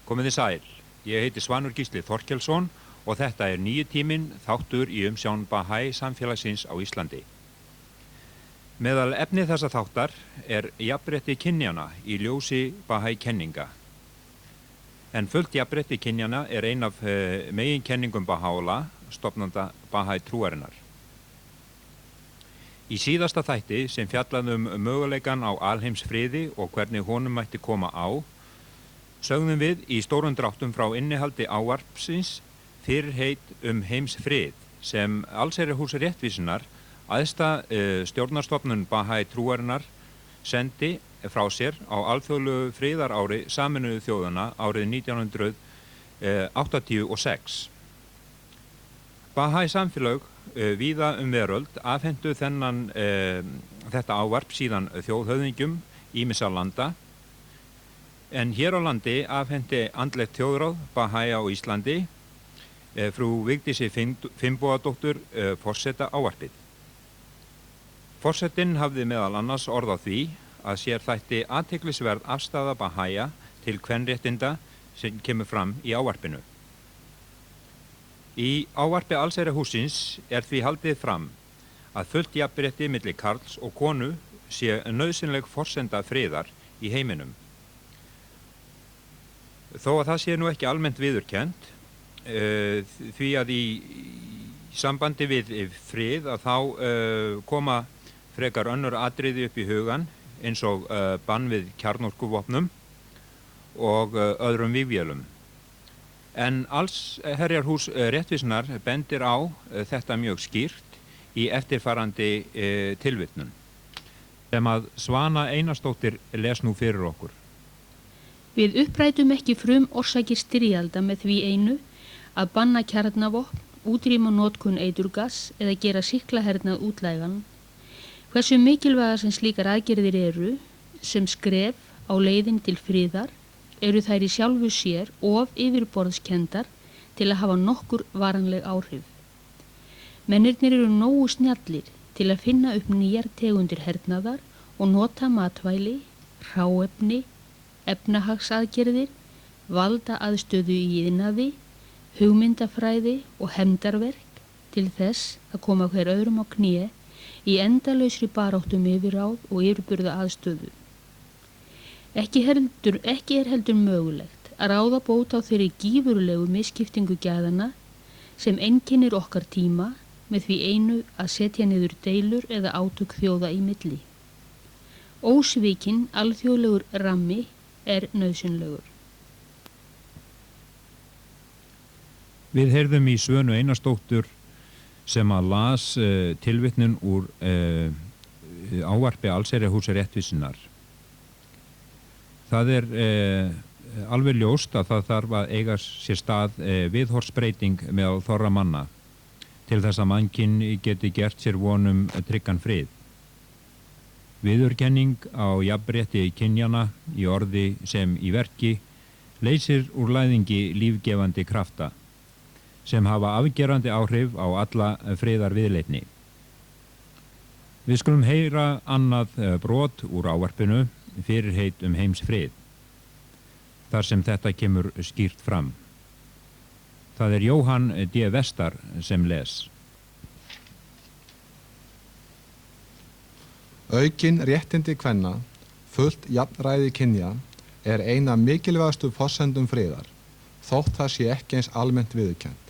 Komið þið sæl. Ég heiti Svanur Gísli Þorkelsson og þetta er nýju tíminn þáttur í umsjón Bahai samfélagsins á Íslandi. Meðal efni þessa þáttar er jafnrétti kynjanna í ljósi Bahai kenninga. En fullt jafnrétti kynjanna er ein af meginkenningum Baha'u'llah, stofnanda Bahai trúarinnar. Í síðasta þætti sem fjallaði möguleikan á alheimsfriði og hvernig honum mætti koma á, sögðum við í stórum dráttum frá innihaldi ávarpsins fyrirheit heimsfrið sem Allsherjarhús réttvísinnar, æðsta stjórnarstofnun Bahai trúarinnar, sendi frá sér á alþjóðlegu friðarári Sameinuðu þjóðanna árið 1986. Bahai samfélög víða veröld afhentu þetta ávarp síðan þjóðhöfðingjum ýmissa landa, en hér á landi afhenti andlegt þjóðráð Bahai á Íslandi frú Vigdísi Finnbogadóttur forseta ávarpið. Forsetinn hafði meðal annars orð á því að sér þætti athyglisverð afstaða Bahaja til kvenréttinda sem kemur fram í ávarpinu. Í ávarpi Allsherjarhússins er því haldið fram að fullt jafnrétti milli karls og konu sé nauðsynleg forsenda friðar í heiminum. Þó að það sé nú ekki almennt viðurkennt, því að í sambandi við frið að þá koma frekar önnur atriði upp í hugan eins og bann við kjarnorkuvopnum og öðrum vígvélum. En Allsherjarhús réttvísinnar bendir á þetta mjög skýrt í eftirfarandi tilvitnun sem að Svana Einarsdóttir les nú fyrir okkur. Við upprætum ekki orsakir styrjalda með því einu að banna kjarnavopn, útrýma notkun eiturgass eða gera sýklahernað útlægan. Hversu mikilvægar sem slíkar aðgerðir eru sem skref á leiðin til friðar eru þær í sjálfu sér of yfirborðskendar til að hafa nokkur varanleg áhrif. Mennirnir eru nógu snjallir til að finna upp nýjar tegundir hernaðar og nota matvæli, hráefni, efnahagsaðgerðir, valda aðstöðu í iðnaði, hugmyndafræði og hefndarverk til þess að koma hver öðrum á kné í endalausri baráttum yfirráð og yfirburða aðstöðu. Ekki er heldur mögulegt að ráða bót á þeirri gífurlegu misskiptingu gæðanna sem einkennir okkar tíma með því einu að setja niður deilur eða átök þjóða í milli. Ósvikinn alþjóðlegur rammi er nauðsynlegur. Við heyrðum í Svönu Einarsdóttur sem að las tilvitnun úr ávarpi Allsherjarhús réttvísinnar. Það er alveg ljóst að það þarf að eiga sér stað viðhorfsbreyting meðal þorra manna til þess að mannkinn geti gert sér vonum tryggan frið. Viðurkenning á jafnrétti kynjanna í orði sem í verki leysir úr læðingi lífgefandi krafta sem hafa afgerandi áhrif á alla friðarviðleitni. Við skulum heyra annað brot úr ávarpinu fyrirheit heimsfrið, þar sem þetta kemur skýrt fram. Það er Jóhann D. Vestar sem les. Aukin réttindi kvenna, fullt jafnræði kynja, er eina mikilvægastu forsendum friðar, þótt það sé ekki eins almennt viðurkennt.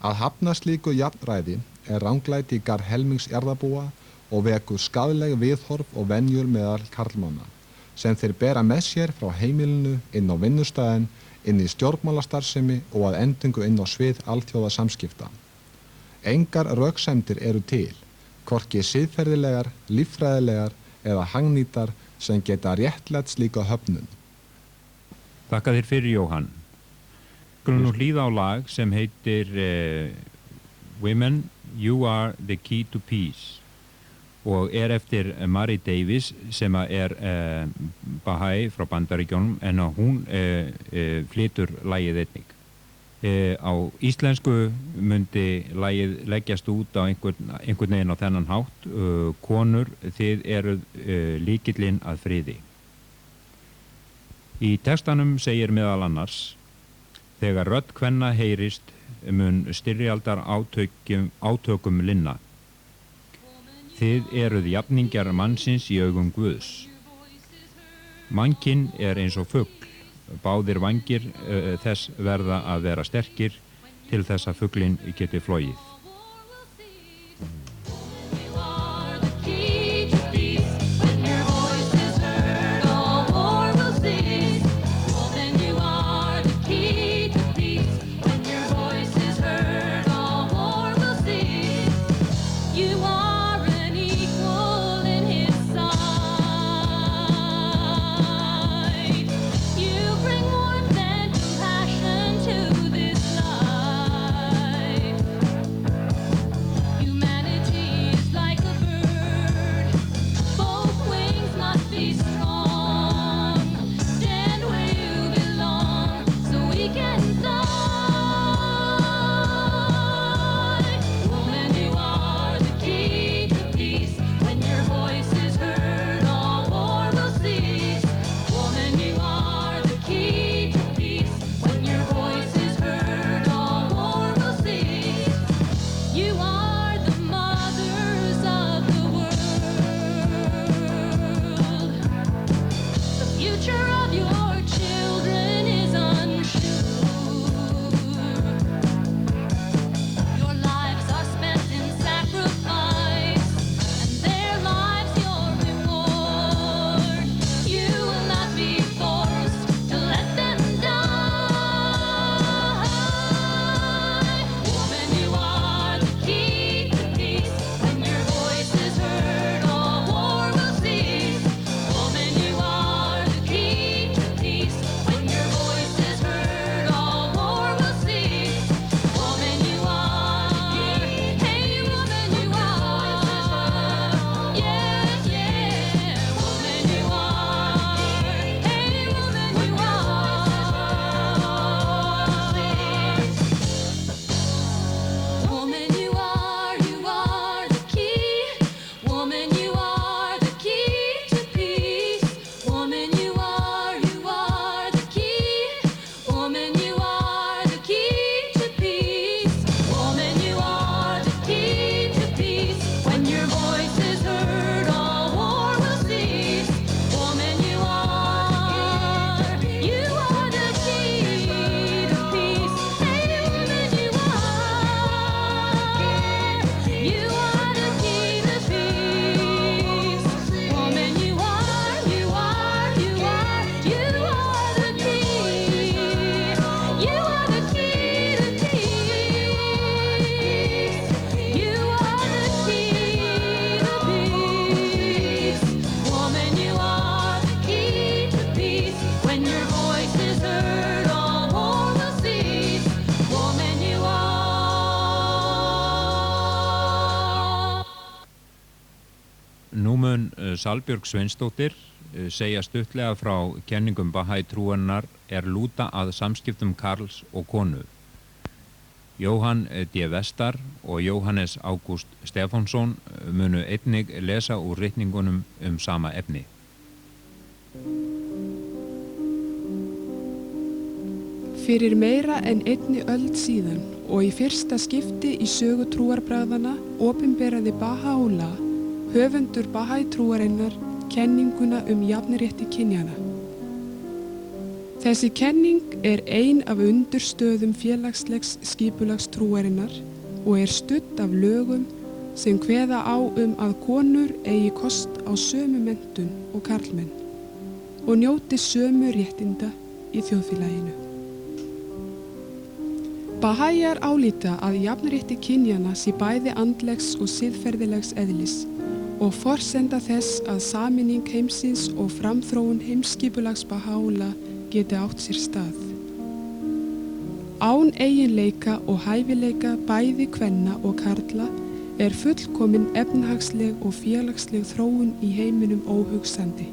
Að hafna slíku jafnræði er ranglæti í garð helmings jarðarbúa og vekur skaðleg viðhorf og venjur meðal karlmanna, sem þeir bera með sér frá heimilinu inn á vinnustæðin, inn í stjórnmálastarfsemi og að endingu inn á svið alþjóða samskipta. Engar röksemdir eru til, hvorki siðferðilegar, líffræðilegar eða hagnýtar sem geta réttlætt slíka höfnun. Þakka þér fyrir, Jóhann. Skulum nú hlýða á lag sem heitir Women, You Are the Key to Peace og er eftir Mary Davis sem er Bahai frá Bandaríkjónum, en hún flytur lagið einnig. Á íslensku myndi lagið leggjast út á einhvern veginn á þennan hátt: konur, þið eruð lykillinn að friði. Í textanum segir meðal annars: Þegar rödd kvenna heyrist mun styrjaldar átökum linna. Þið eruð jafningjar mannsins í augum Guðs. Mannkinn eins og fugl. Báðir vangir þess verða að vera sterkir til þess að fuglinn geti flogið. Nú mun Salbjörg Sveinsdóttir segja stuttlega frá kenningum Bahai trúarinnar lúta að samskiptum karls og konu. Jóhann D. Vestar og Jóhannes Ágúst Stefánsson munu einnig lesa úr ritningunum sama efni. Fyrir meira en einni öld síðan og í fyrsta skipti í sögu trúarbragðanna opinberaði Baha'u'lláh, höfundur Bahai trúarinnar, kenninguna jafnrétti kynjanna. Þessi kenning ein af undurstöðum félagslegs skipulags trúarinnar og studd af lögum sem kveða á að konur eigi kost á sömu menntun og karlmenn og njóti sömu réttinda í þjóðfélaginu. Bahaiar álíta að jafnrétti kynjanna sé bæði andlegs og siðferðilegs eðlis og forsenda þess að sameining heimsins og framþróun heimskipulags Baha'u'lláh geti átt sér stað. Án eiginleika og hæfileika bæði kvenna og karla fullkomin efnahagsleg og félagsleg þróun í heiminum óhugsandi.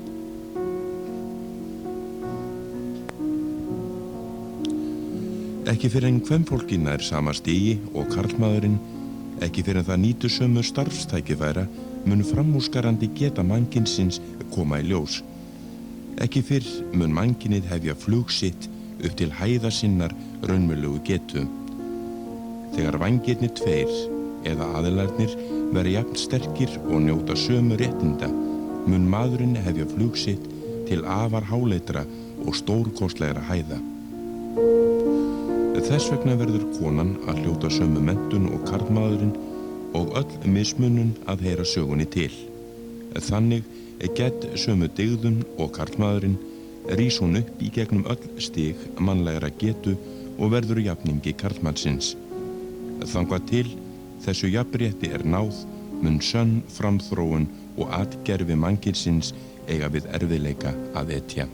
Ekki fyrir en kvenfólki nær sama stigi og karlmaðurinn, ekki fyrir en það nýtur sömu starfstækifæra mun framúrskarandi geta mannkynsins koma í ljós. Ekki fyrr mun mannkynið hefja flug sitt upp til hæða sinnar raunverulegu getu. Þegar vængirnir tveir eða aðilarnir vera jafn sterkir og njóta sömu réttinda, mun maðurinn hefja flug sitt til afar háleitra og stórkostlegra hæða. Þess vegna verður konan að hljóta sömu menntun og karlmaðurinn og öll mismunun að heyra sögunni til. Þannig gædd sömu dygðun og karlmaðurinn rís hún upp í gegnum öll stig mannlegra getu og verður jafningi karlmannsins. Þangað til þessu jafnrétti náð mun sönn framþróun og atgervi mannkynsins eiga við erfiðleika að etja.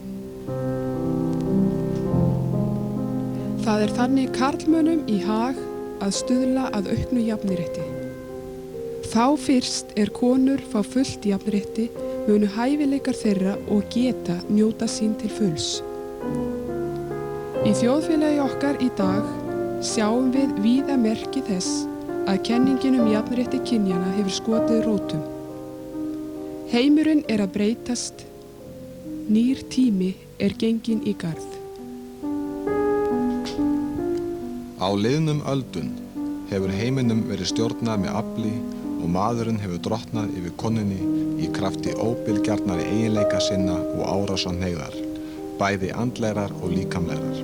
Það þannig karlmönnum í hag að stuðla að auknu jafnrétti. Þá fyrst konur fá fullt jafnrétti munu hæfileikar þeirra og geta njóta sín til fulls. Í þjóðfélagi okkar í dag sjáum við víða merki þess að kenningin jafnrétti kynjanna hefur skotið rótum. Heimurinn að breytast, nýr tími genginn í garð. Á liðnum öldum hefur heiminum verið stjórnað með afli og maðurinn hefur drottnað yfir konunni í krafti óbilgjarnari eiginleika sinna og árásar hneigðar, bæði andlegrar og líkamlegrar.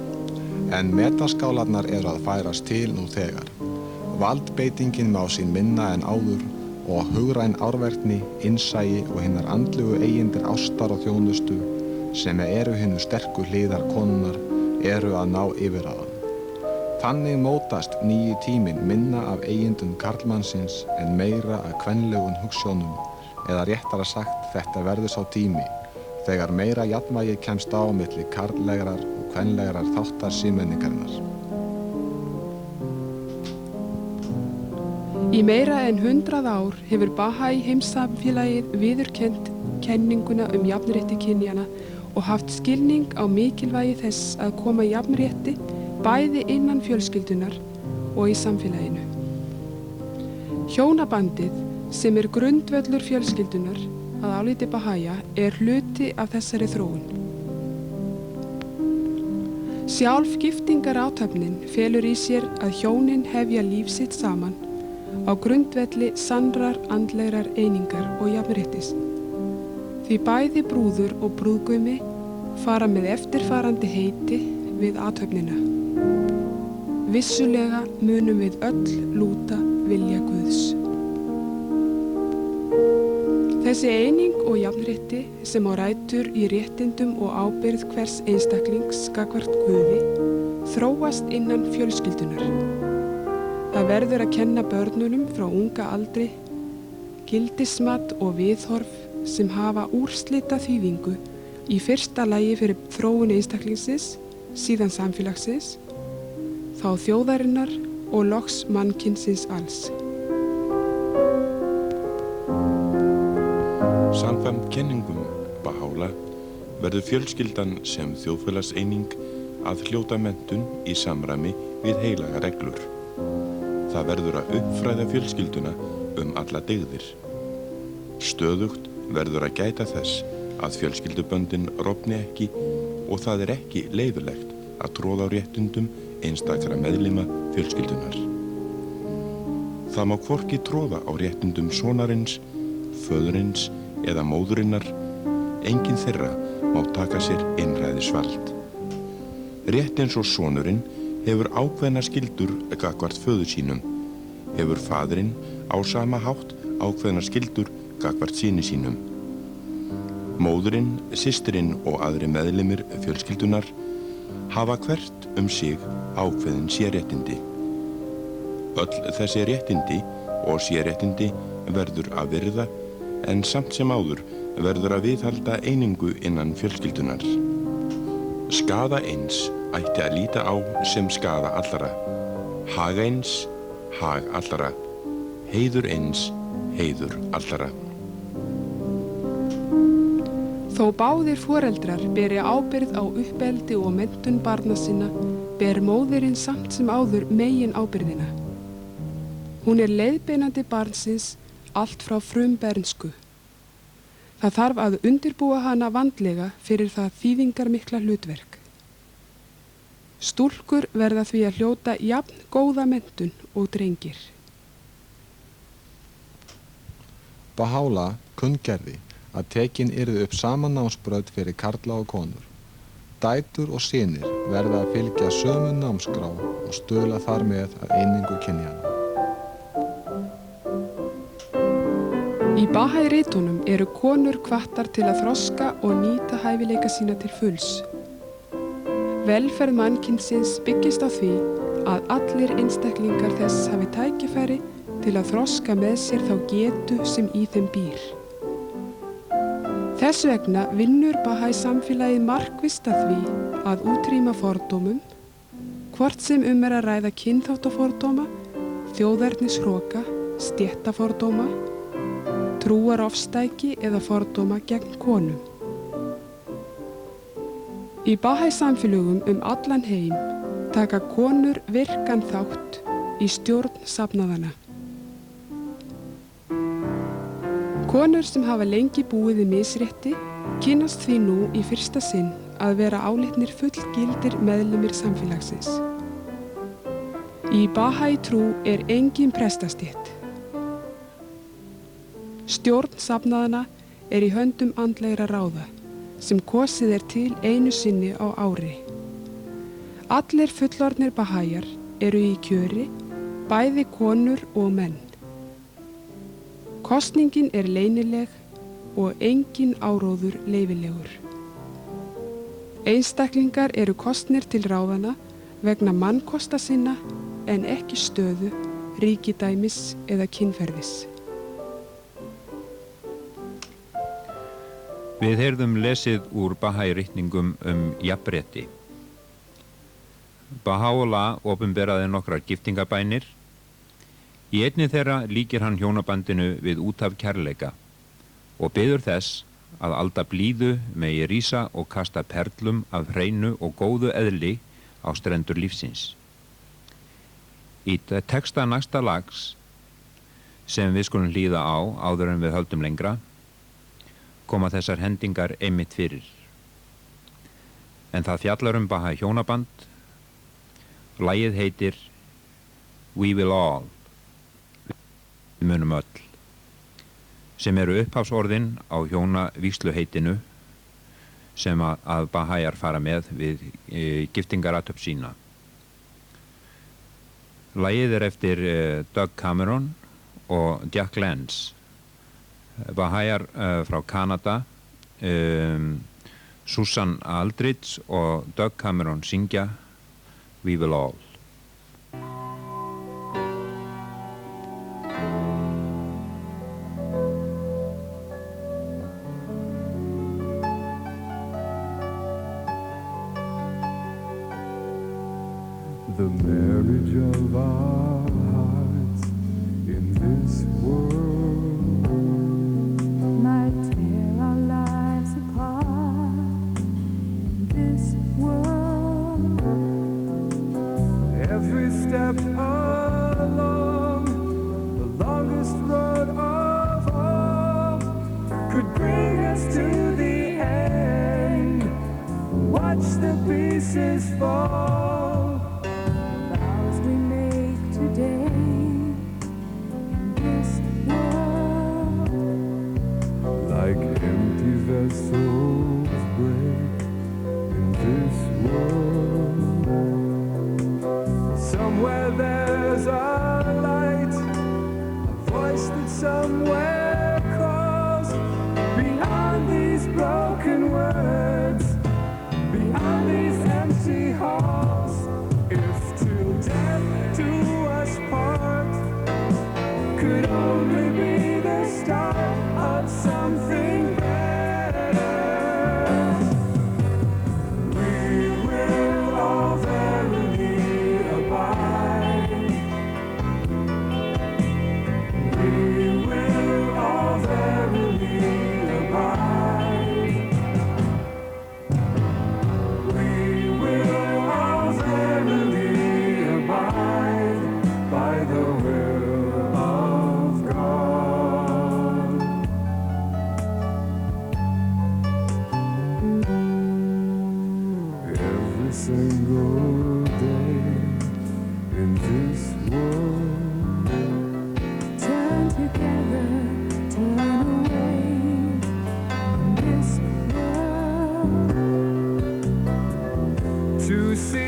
En metaskálarnar að færast til nú þegar. Valdbeitingin má sín minna en áður og hugræn árverkni, innsæi og hinnar andlegu eigindir ástar og þjónustu sem hinnu sterku hliðar konunnar að ná yfirráðan. Þannig mótast nýji tíminn minna af eigindum karlmannsins en meira af kvenlegum hugsjónum, eða réttara sagt þetta verður sá tími þegar meira jafnvægi kemst á milli karllegrar og kvenlegrar þáttar símenningarinnar. Í meira en 100 ár hefur Baha'i heimssamfélagið viðurkennt kenninguna jafnrétti kynjanna og haft skilning á mikilvægi þess að koma jafnrétti bæði innan fjölskyldunar og í samfélaginu. Hjónabandið, sem grundvöllur fjölskyldunar að áliti Baha'a, hluti af þessari þróun. Sjálf giftingaráthöfnin felur í sér að hjónin hefja líf sitt saman á grundvelli sannrar andlegrar einingar og jafnréttis. Því bæði brúður og brúðgumi fara með eftirfarandi heiti við athöfnina. Vissulega munum við öll lúta vilja Guðs. Þessi eining og jafnrétti sem á rætur í réttindum og ábyrgð hvers einstaklings gagnvart Guði þróast innan fjölskyldunar. Það verður að kenna börnunum frá unga aldri gildismat og viðhorf sem hafa úrslita þýðingu í fyrsta lagi fyrir þróun einstaklingsins, síðan samfélagsins, þá þjóðarinnar og loks mannkynsins alls. Samkvæmt kenningum Baha'u'llah verður fjölskyldan sem þjóðfélagseining að hljóta menntun í samræmi við heilaga reglur. Það verður að uppfræða fjölskylduna alla dygðir. Stöðugt verður að gæta þess að fjölskylduböndin rofni ekki og það ekki leyfilegt að tróða á réttindum einstakra meðlima fjölskyldunar. Það má hvorki tróða á réttindum sonarins, föðurins eða móðurinnar, enginn þeirra má taka sér einræðisvald. Rétt eins og sonurinn hefur ákveðnar skyldur gagnvart föður sínum, hefur faðirinn á sama hátt ákveðnar skyldur gagnvart syni sínum. Móðurinn, systirinn og aðri meðlimir fjölskyldunar hafa hvert sig ákveðin sérréttindi. Öll þessi réttindi og sérréttindi verður að virða en samt sem áður verður að viðhalda einingu innan fjölskyldunar. Skaða eins ætti að líta á sem skaða allra. Hag eins, hag allra. Heiður eins, heiður allra. Þó báðir foreldrar beri ábyrgð á uppeldi og menntun barna sinna, ber móðirinn samt sem áður megin ábyrgðina. Hún leiðbeinandi barnsins allt frá frumbernsku. Það þarf að undirbúa hana vandlega fyrir það þýðingarmikla hlutverk. Stúlkur verða því að hljóta jafn góða menntun og drengir. Baha'u'lláh kunngerði að tekin yrði upp sama námsbraut fyrir karla og konur. Dætur og synir verða að fylgja sömu námskrá og stuðla þar með að einingu kynjanna. Í Baha'i-ritunum eru konur hvattar til að þroska og nýta hæfileika sína til fulls. Velferð mannkynsins byggist á því að allir einstaklingar þess hafi tækifæri til að þroska með sér þá getu sem í þeim býr. Þess vegna vinnur Baha'i-samfélagið markvisst að því að útrýma fordómum, hvort sem að ræða kynþáttafordóma, þjóðernishroka, stéttafordóma, trúarofstæki eða fordóma gegn konum. Í Baha'i-samfélögum allan heim taka konur virkan þátt í stjórn safnaðanna. Konur sem hafa lengi búið í misrétti kynnast því nú í fyrsta sinn að vera álitnir fullgildir meðlimir samfélagsins. Í Baha'i-trú engin prestastétt. Stjórn safnaðanna í höndum andlegra ráða sem kosið til einu sinni á ári. Allir fullorðnir Baha'íar eru í kjöri, bæði konur og menn. Kosningin leynileg og engin áróður leyfilegur. Einstaklingar eru kosnir til ráðana vegna mannkosta sinna en ekki stöðu, ríkidæmis eða kynferðis. Við heyrðum lesið úr Baha'i-ritningum jafnrétti. Baha'u'lláh opinberaði nokkrar giftingabænir. Í einni þeirra líkir hann hjónabandinu við út af kærleika og biður þess að alda blíðu megi rísa og kasta perlum af hreinu og góðu eðli á strendur lífsins. Í texta næsta lags, sem við skulum hlýða á áður en við höldum lengra, koma þessar hendingar einmitt fyrir. En það fjallar Baha'i hjónaband. Lagið heitir We Will All, við munum öll, sem eru upphafsorðin á hjónavígsluheitinu sem að Baha'íar fara með við giftingarathöfn sína. Lagið eftir Doug Cameron og Jack Lance, Baha'íar frá Kanada. Susan Aldridge og Doug Cameron syngja We Will All. The marriage of our hearts in this world might tear our lives apart in this world. every step along the longest road of all could bring us to the end. Watch the pieces fall. Today in this world, Like empty vessels break in this world. Somewhere there's a light, a voice that somewhere calls. Beyond these broken words, beyond these empty halls, if till death do us part, could only be the start of something better. We will all verily abide. We will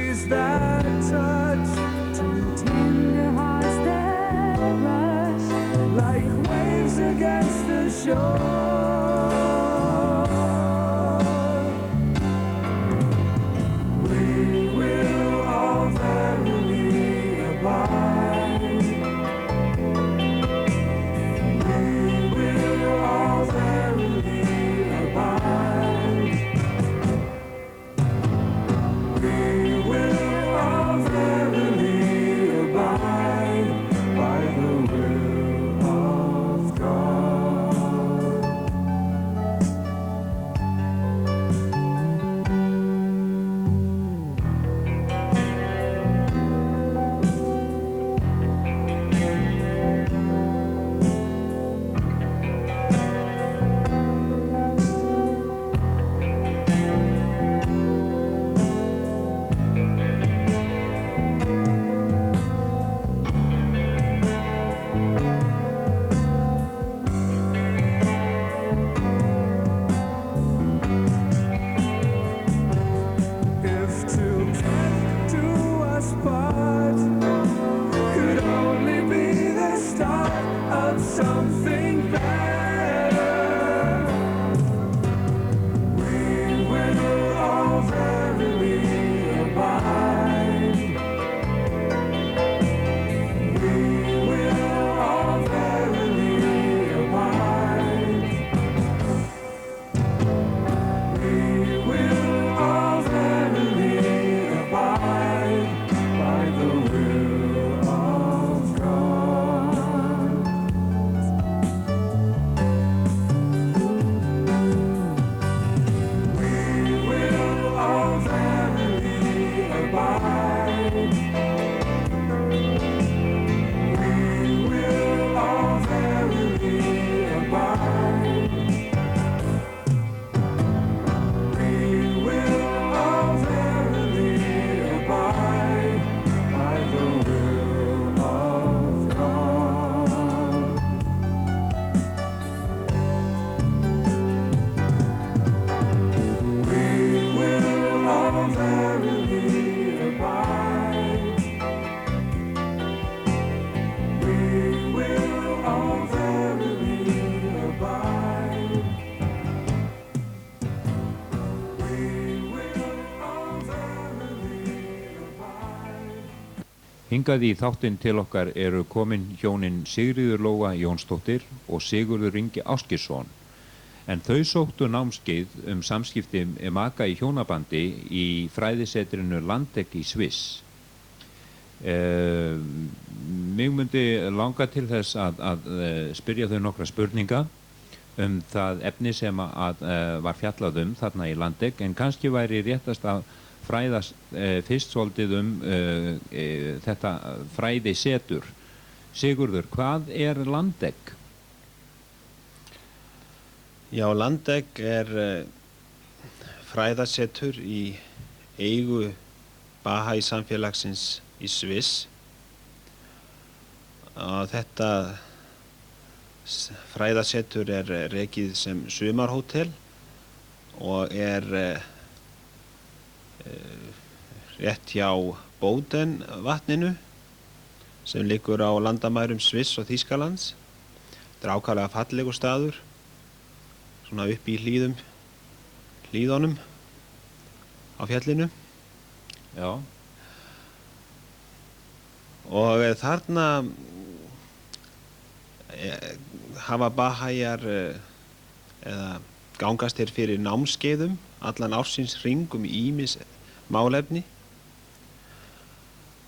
breeze that touch, Tender hearts that rush like waves against the shore. We will all verily abide. We will all verily abide. We will all verily abide by the will of God. If to get to us part could only be the start of something better, we will all verily abide. We will all verily abide. We will all verily abide by the will of God. We will all verily abide. We will all verily abide. We will all verily abide by the will of God. We will all verily abide. We will all verily abide. We will all verily abide. Hingað í þáttinn til okkar eru komin hjónin Sigríður Lóa Jónsdóttir og Sigurður Ingi Ásgeirsson. En þau sóttu námskeið samskipti maka í hjónabandi í fræðisetrinu Landeck í Sviss. Mig myndi langa til þess að spyrja þau nokkra spurninga það efni sem var fjallað þarna í Landeck, en kannski væri réttast að fræðast fyrst svolítið þetta fræðisetur. Sigurður, hvað er Landeck? Já, Landeck fræðasetur í eigu Bahai samfélagsins í Sviss. Þetta fræðasetur rekið sem sumarhótel og rétt hjá Bóden vatninu sem liggur á landamærum Sviss og Þýskalands. Þetta ákaflega fallegur staður, svona upp í hlíðunum á fjallinu. Já. Og þarna hafa Bahaiar eða gangast þeir fyrir námskeiðum allan ársins hring ýmis málefni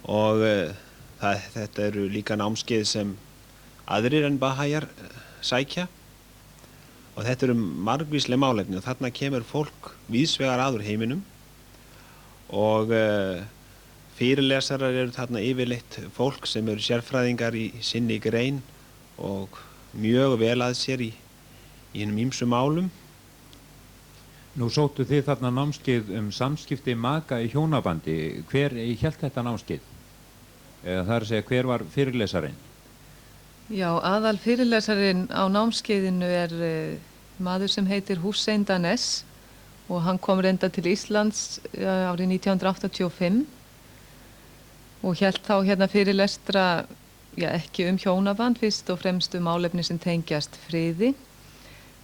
og þetta eru líka námskeið sem aðrir en Bahaiar sækja og þetta eru margvísleg málefni og þarna kemur fólk víðsvegar að úr heiminum og fyrirlesarar eru þarna yfirleitt fólk sem eru sérfræðingar í sinni grein og mjög vel að sér í hinum ýmsu málum. Nú sóttu þið þarna námskeið samskipti maka í hjónabandi. Hver hélt þetta námskeið? Það er að segja, hver var fyrirlesarinn? Já, aðal fyrirlesarinn á námskeiðinu maður sem heitir Hussein Daness og hann kom reynda til Íslands árið 1985 og hélt þá hérna fyrirlestra, ekki hjónaband, fyrst og fremst málefni sem tengjast friði,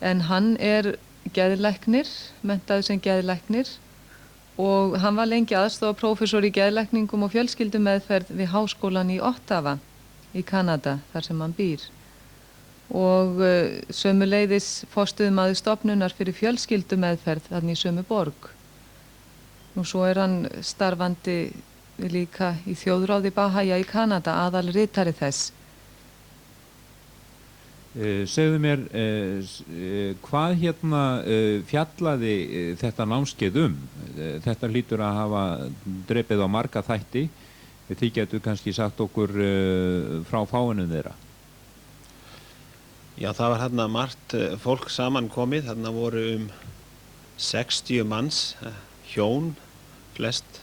en hann geðlæknir, menntaður sem geðlæknir, og hann var lengi aðstofaprófessor í geðlækningum og fjölskyldumeðferð við háskólan í Ottawa í Kanada, þar sem hann býr. Og sömuleiðis forstöðumaður stofnunar fyrir fjölskyldumeðferð þarna í sömu borg. Og svo hann starfandi líka í þjóðráði Bahá'í í Kanada, aðalritari þess. Segðu mér, hvað hérna fjallaði þetta námskeið Þetta hlýtur að hafa drepið á marga þætti. Þið getur kannski sagt okkur frá fáinum þeirra. Já, það var hérna margt fólk samankomið. Þarna voru 60 manns, hjón, flest.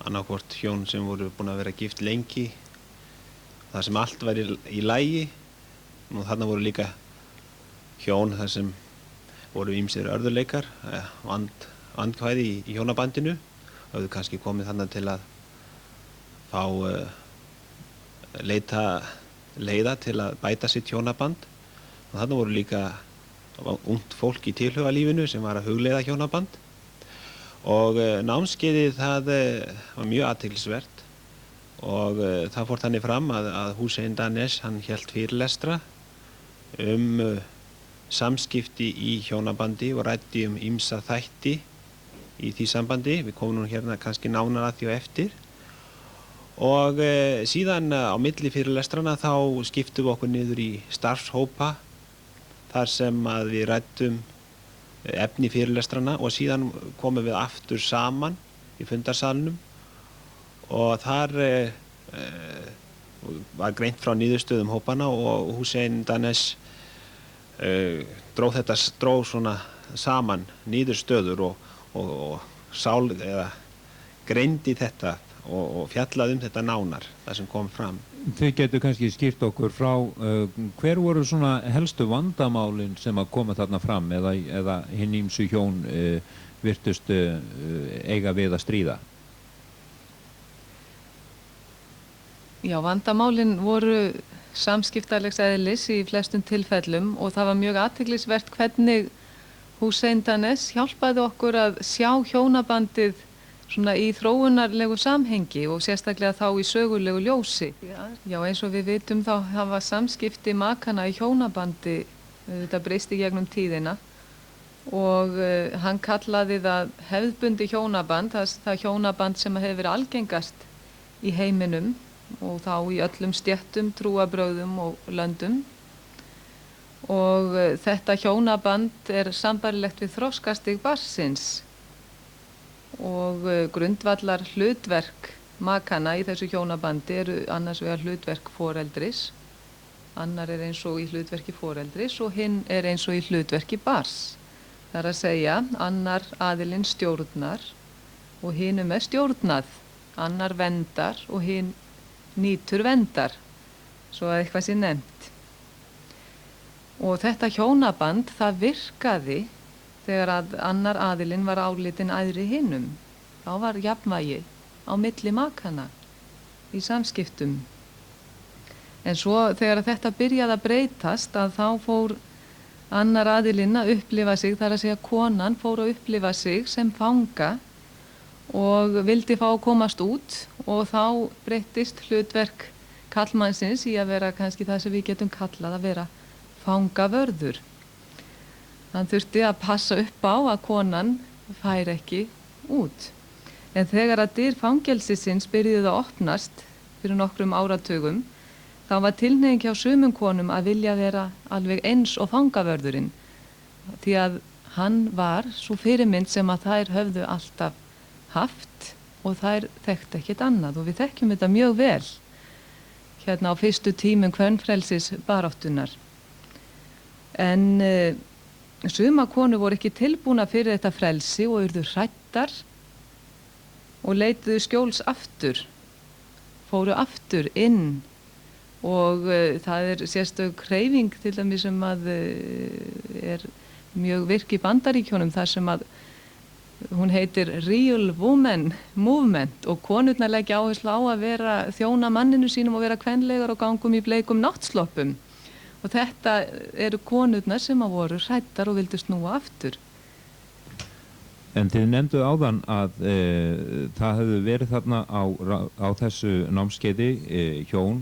Annarkvort hjón sem voru búin að vera gift lengi. Það sem allt var í lagi. Og þarna voru líka hjón þar sem voru ýmsir örðuleikar, andkvæði í hjónabandinu. Það hefðu kannski komið þarna til að fá leita leiða til að bæta sitt hjónaband. Og þarna voru líka ungt fólk í tilhugalífinu sem var að hugleiða hjónaband. Og námskeiðið það var mjög athyglisvert og það fór þannig fram að Hussein Danesh hann hélt fyrirlestra samskipti í hjónabandi og ræddi ýmsa þætti í því sambandi. Við komum nú hérna kannski nánar að því á eftir. Og síðan á milli fyrirlestrana þá skiptum við okkur niður í starfshópa þar sem að við ræddum efni fyrirlestrana og síðan komum við aftur saman í fundarsalnum og þar var greint frá niðurstöðum hópana og Hussein Danesh dró svona saman niðurstöður og greindi þetta og fjallaði þetta nánar, það sem kom fram. Þið getur kannski skýrt okkur frá hver voru svona helstu vandamálin sem að koma þarna fram eða hinn ýmsu hjón virtust eiga við að stríða? Já, vandamálin voru samskiptarlegs eðlis í flestum tilfellum og það var mjög athyglisvert hvernig Hussein Danesh hjálpaði okkur að sjá hjónabandið svona í þróunarlegu samhengi og sérstaklega þá í sögulegu ljósi. Já, eins og við vitum þá hafa samskipti makana í hjónabandi þetta breyst í gegnum tíðina og hann kallaði það hefðbundi hjónaband, það hjónaband sem hefur verið algengast í heiminum og þá í öllum stéttum, trúarbrögðum og löndum. Og þetta hjónaband sambarilegt við þroskastig barnsins og grundvallar hlutverk makana í þessu hjónabandi eru annars vegar hlutverk foreldris, annar eins og í hlutverki foreldris og hinn eins og í hlutverki barns. Það að segja, annar aðilinn stjórnar og hinn með stjórnað, annar verndar og hinn nýtur verndar, svo að eitthvað sé nefnt. Og þetta hjónaband það virkaði þegar að annar aðilinn var álitinn æðri hinnum. Þá var jafnvægi á milli makana í samskiptum. En svo þegar þetta byrjaði að breytast að þá fór annar aðilinn að upplifa sig, þar að segja konan fór að upplifa sig sem fanga og vildi fá að komast út og þá breyttist hlutverk karlmannsins í að vera kannski það sem við getum kallað að vera fangavörður. Hann þurfti að passa upp á að konan færi ekki út. En þegar að dyr fangelsisins byrjuðu að opnast fyrir nokkrum áratugum, þá var tilhneiging hjá sumum konum að vilja vera alveg eins og fangavörðurinn. Því að hann var svo fyrirmynd sem að þær höfðu alltaf haft og þær þekktu ekkert annað og við þekkjum þetta mjög vel hérna á fyrstu tímum kvenfrelsis baráttunar. En suma konur voru ekki tilbúna fyrir þetta frelsi og urðu hrættar og leituðu skjóls aftur, fóru aftur inn og það sérstök hreyfing til dæmis sem að mjög virk í Bandaríkjunum þar sem að hún heitir Real Woman Movement og konurnar leggja áherslu á að vera þjóna manninu sínum og vera kvenlegar og gangum í bleikum náttsloppum. Og þetta eru konurnar sem að voru hræddar og vildu snúa aftur. En þið nefndu áðan að það hefðu verið þarna á þessu námskeiði hjón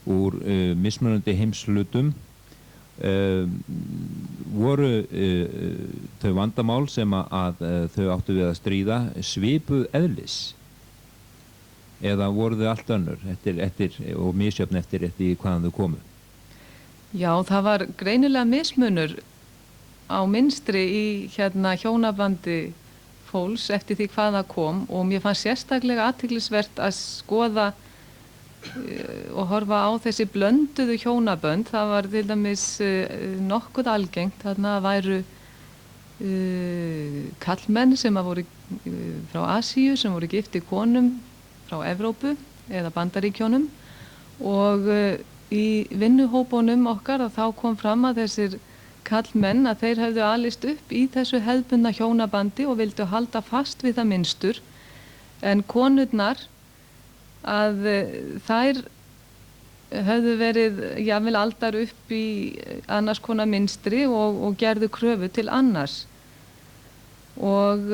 úr mismunandi heimshlutum. Voru þau vandamál sem að þau áttu við að stríða svipuð eðlis? Eða voru þau allt önnur og misjöfn eftir hvaðan þau komu? Já, það var greinilega mismunur á mynstri í hjónabandi fólks eftir því hvað það kom og mér fannst sérstaklega athyglisvert að skoða og horfa á þessi blönduðu hjónabönd. Það var til dæmis nokkuð algengt, þarna væru kallmenn sem voru frá Asíu sem voru gifti konum frá Evrópu eða Bandaríkjónum og í vinnuhópunum okkar að þá kom fram að þessir kallmenn að þeir hefðu alist upp í þessu hefðbundna hjónabandi og vildu halda fast við það mynstur en konurnar að þær höfðu verið jafnvel aldar upp í annars konar mynstri og gerðu kröfu til annars. Og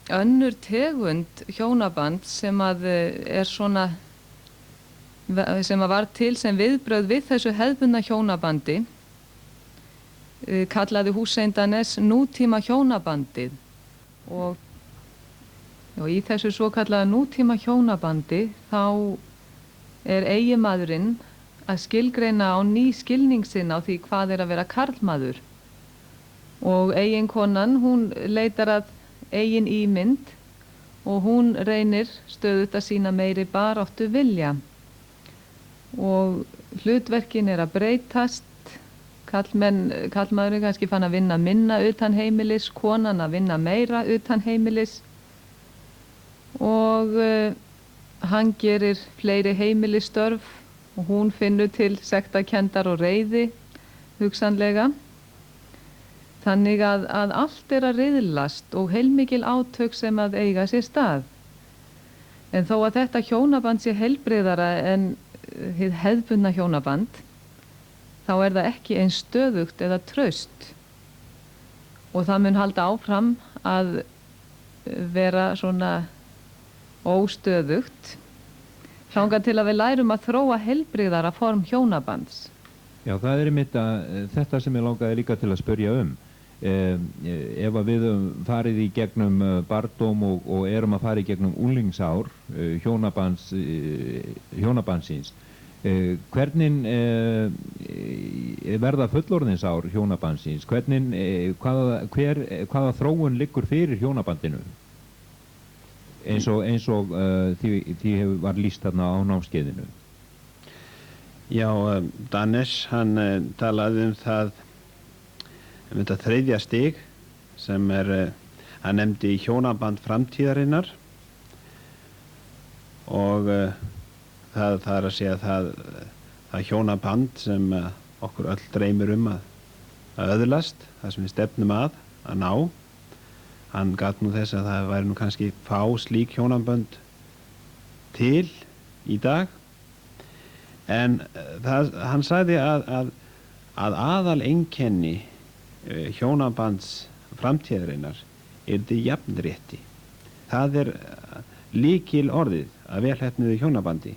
önnur tegund hjónaband sem að sem að var til sem viðbrögð við þessu hefðbundna hjónabandi kallaði Hussein Daness nútíma hjónabandið og í þessu svo kallaða nútíma hjónabandi þá eiginmaðurinn að skilgreina á ný skilning sinn á því hvað að vera karlmaður og eiginkonan hún leitar að eigin ímynd og hún reynir stöðugt að sýna meiri baráttu vilja og hlutverkin að breytast karlmaðurinn kannski fann að vinna minna utan heimilis, konan að vinna meira utan heimilis og hann gerir fleiri heimilistörf og hún finnur til sektarkenndar og reiði hugsanlega. Þannig að allt að riðlast og heilmikil átök sem að eiga sér stað. En þó að þetta hjónaband sé heilbrigðara en hið hefðbundna hjónaband, þá það ekki eins stöðugt eða traust. Og það mun halda áfram að vera svona óstöðugt þangað til að við lærum að þróa heilbrigðara form hjónabands. Já, það einmitt þetta sem ég langaði líka til að spyrja ef að við farið í gegnum barndóm og erum að fara í gegnum unglingsár hjónabandsins hvernig verða fullorðinsár hjónabandsins hvaða þróun liggur fyrir hjónabandinu eins og því var lýst þarna á námskeiðinu? Já, Daness, hann talaði það þetta þriðja stig sem hann nefndi hjónaband framtíðarinnar og það að segja það hjónaband sem okkur öll dreymir að öðlast, það sem við stefnum að ná. Hann gat nú þess að það væri nú kannski fá slík hjónabönd til í dag en hann sagði að aðal einkenni hjónabands framtíðarinnar þetta jafnrétti. Það lykil orðið að velheppnuðu hjónabandi.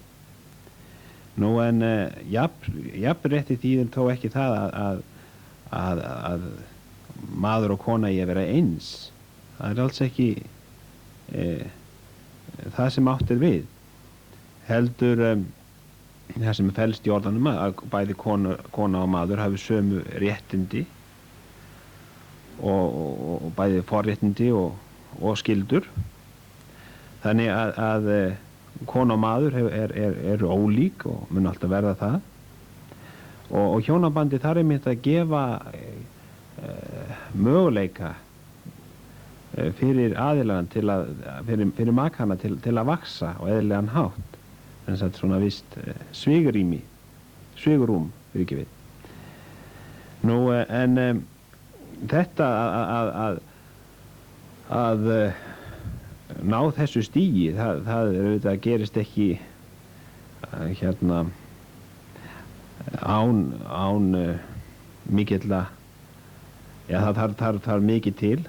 Nú en jafnrétti þýðir þó ekki það að maður og kona í að vera eins. Það alls ekki það sem átt við. Heldur það sem felst í orðanum að bæði kona og maður hafi sömu réttindi og bæði forréttindi og skyldur. Þannig að kona og maður eru ólík og mun alltaf verða það. Og hjónabandi þar einmitt að gefa möguleika fyrir aðilann fyrir makana til að vaksa á eðlilegan hátt. Þannig að svona vist svigurum fyrir ekki við. Nú en þetta að að ná þessu stígi, það auðvitað gerist ekki án mikilla, það þarf mikið til,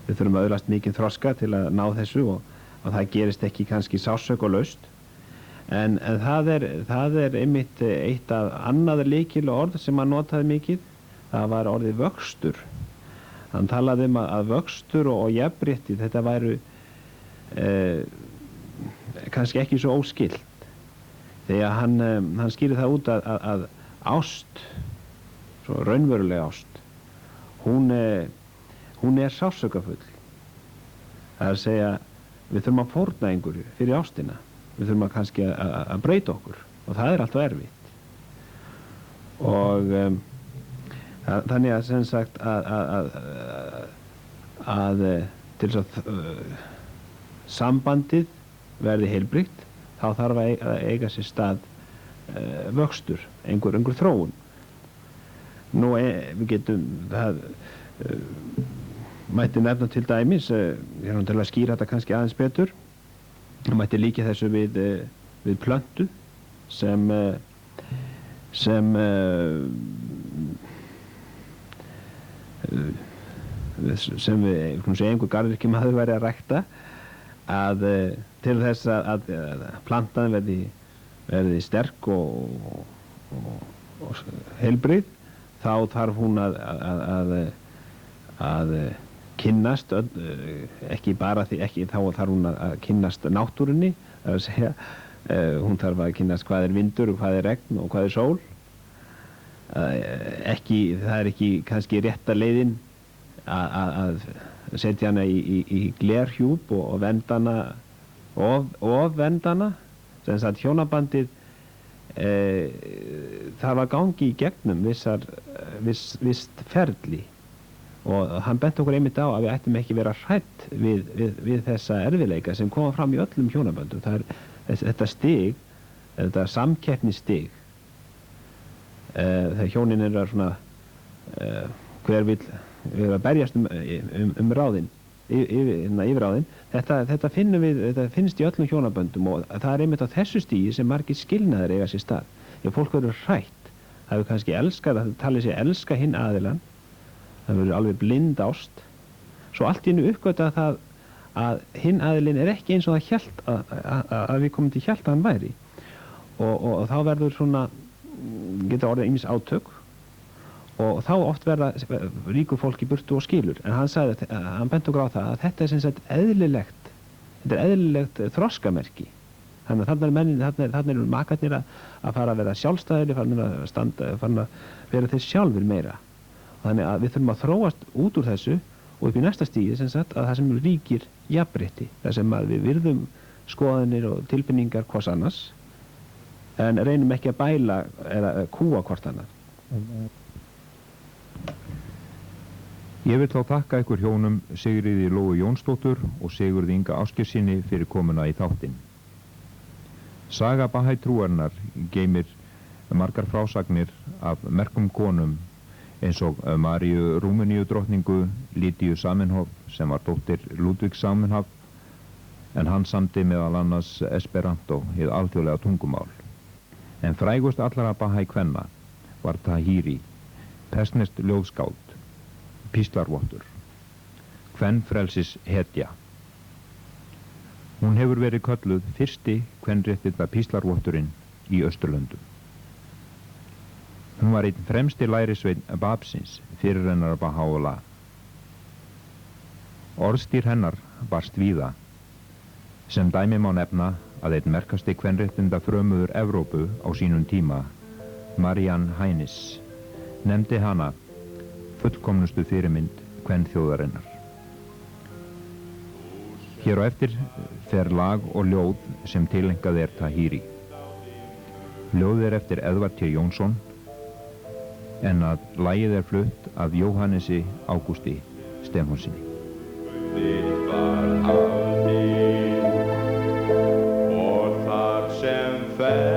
við þurfum að öðlast mikið þroska til að ná þessu og það gerist ekki kannski sársaukalaust, en það er einmitt eitt af annað lykil orð sem hann notaði mikið, það var orðið vöxtur. Hann talaði að vöxtur og jafnrétti, þetta væru kannski ekki svo óskilt, þegar hann skýrði það út að ást, svo raunveruleg ást, hún er sársaukafulл. Það er að segja, við þurfum að fórna einhverju fyrir ástina, við þurfum kannski að breyta okkur og það er alltaf erfitt. Og þannig að sem sagt að til þess að sambandið verði heilbrigt, þá þarf að eiga sér stað vöxtur, einhver þróun. Nú við getum það mætti nefna til dæmis, ég er til að skýra þetta kannski aðeins betur, mætti líka þessu við plöntu sem einhver garðyrkjumaður væri að rækta, að til þess að plantan verði sterk og heilbrigð, þá þarf hún að kynnast ekki bara þá þarf hún að kynnast náttúrunni, það er að segja hún þarf að kynnast hvað er vindur og hvað er regn og hvað er sól. Það er ekki kannski rétta leiðin að setja hana í glerhjúp og venda hana og venda hana, sem sagt hjónabandið þarf að gangi í gegnum vist ferli, og hann benti okkur einmitt á að við ættum ekki vera hrædd við þessa erfiðleika sem koma fram í öllum hjónaböndum. Það er þetta stig, þetta samkeppnisstig, þegar hjónin eru svona hver vill vera að berjast um ráðin, yfir ráðin, þetta finnst í öllum hjónaböndum, og það er einmitt á þessu stigi sem margir skilnaðir eiga sér stað. Ef fólk verður hrætt, það hefur kannski elskað, það talið sér elska hinn aðilann, það verður alveg blind ást, svo allt í einu uppgöta það að hinn aðilinn er ekki eins og það hélt að við komum til hélt að hann væri, og þá verður svona, geta orðið ýmis átök, og þá oft verða ríku fólk í burtu og skilur. En hann benti okkur á það að þetta er sem sagt eðlilegt þroskamerki. Þannig að þarna eru makarnir að fara að vera sjálfstæðir, fara að vera þeir sjálfur meira. Þannig að við þurfum að þróast út úr þessu og upp í næsta stíði, sem sagt, að það sem ríkir jafnrétti, þar sem að við virðum skoðanir og tilfinningar hvors annars, en reynum ekki að bæla eða kúa hvort annað. Ég vil þá þakka ykkur hjónum Sigríði Lóu Jónsdóttur og Sigurði Inga Ásgeirssyni fyrir komuna í þáttinn. Saga Bahai trúarinnar geymir margar frásagnir af merkum konum eins og Maríu Rúmeníu drottningu, Lídíu Zamenhof sem var dóttir Ludvíks Zamenhof, en hann samdi meðal annars Esperanto, hið alþjóðlega tungumál. En frægust allra Bahai kvenna var Tahiri, persneskt ljóðskáld, píslarvottur, kvenfrelsis hetja. Hún hefur verið kölluð fyrsti kvenréttinda píslarvotturinn í Austurlöndum. Hún var einn fremsti lærisveinn Babsins, fyrirrennara Baha'u'lláh. Orðstír hennar barst víða. Sem dæmi má nefna að einn merkasti kvenréttinda frömuður Evrópu á sínum tíma, Marianne Haynes, nefndi hana fullkomnustu fyrirmynd kvenþjóðarinnar. Hér á eftir fer lag og ljóð sem tileinkað er Tahiri. Ljóð er eftir Edvard T. Jónsson, en að lagið er flutt af Jóhannesi Ágústi Stefánssyni. Og þar sem fer